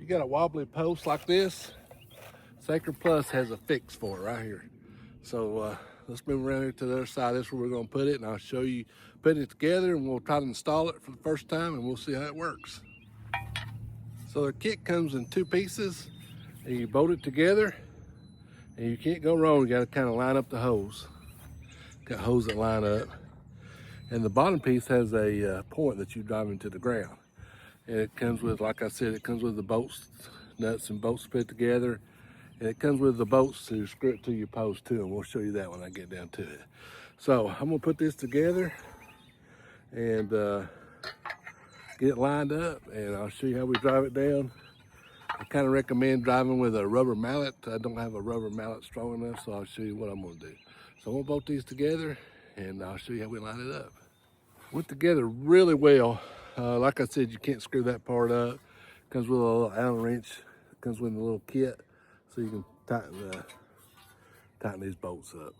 you got a wobbly post like this, Sacred Plus has a fix for it right here. So let's move around here to the other side. This is where we're gonna put it, and I'll show you putting it together, and we'll try to install it for the first time, and we'll see how it works. So the kit comes in 2 pieces, and you bolt it together, and you can't go wrong. You gotta kind of line up the hose. Got hose that line up. And the bottom piece has a point that you drive into the ground. And it comes with, like I said, it comes with the bolts, nuts and bolts put together. And it comes with the bolts to screw it to your post too. And we'll show you that when I get down to it. So I'm gonna put this together and get it lined up, and I'll show you how we drive it down. I kind of recommend driving with a rubber mallet. I don't have a rubber mallet strong enough, so I'll show you what I'm gonna do. So I'm gonna bolt these together, and I'll show you how we line it up. Went together really well. Like I said, you can't screw that part up. Comes with a little Allen wrench. Comes with a little kit, so you can tighten these bolts up.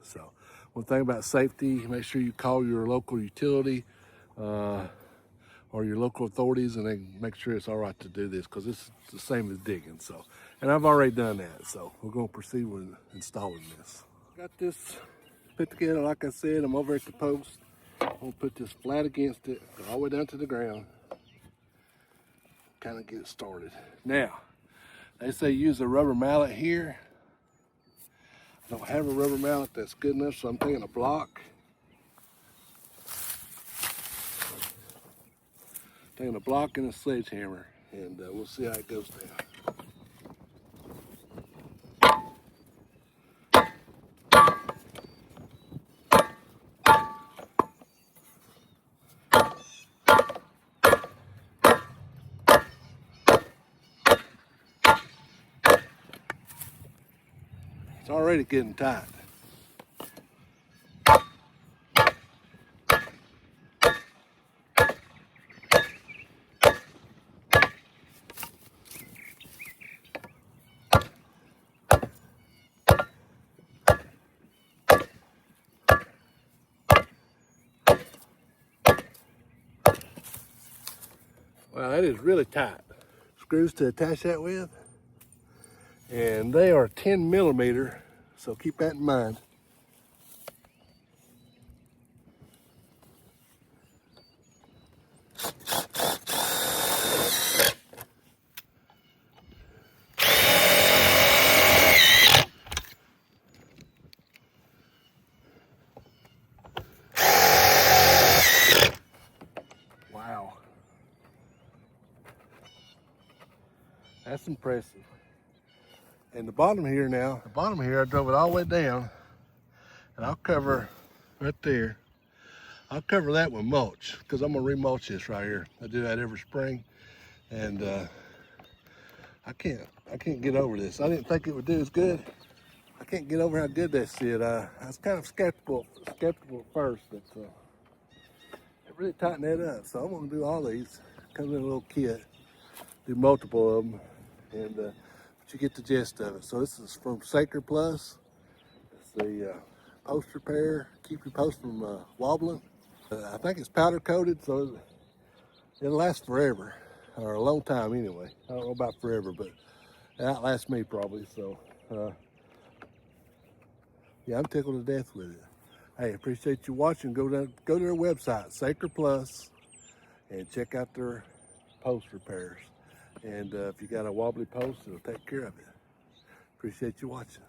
So one thing about safety, make sure you call your local utility or your local authorities, and they make sure it's all right to do this, because this is the same as digging. So, and I've already done that, so we're going to proceed with installing this. Got this put together, like I said. I'm over at the post. I'm going to put this flat against it, go all the way down to the ground, kind of get it started. Now, they say use a rubber mallet here. I don't have a rubber mallet that's good enough, so I'm taking a block. Taking a block and a sledgehammer, and we'll see how it goes down. It's already getting tight. Wow, that is really tight. Screws to attach that with, and they are 10 millimeter, so keep that in mind. Wow. That's impressive. And the bottom here now, I drove it all the way down, and I'll cover right there. I'll cover that with mulch, because I'm gonna remulch this right here. I do that every spring, and I can't get over this. I didn't think it would do as good. I can't get over how good that did. I was kind of skeptical at first, but it really tightened that up. So I'm gonna do all these. Comes in a little kit. Do multiple of them, and but you get the gist of it. So this is from Sacred Plus. It's the post repair. Keep your post from wobbling. I think it's powder coated, so it'll last forever, or a long time anyway. I don't know about forever, but it outlasts me probably. So yeah, I'm tickled to death with it. Hey, appreciate you watching. Go to their website, Sacred Plus, and check out their post repairs. And if you got a wobbly post, it'll take care of it. Appreciate you watching.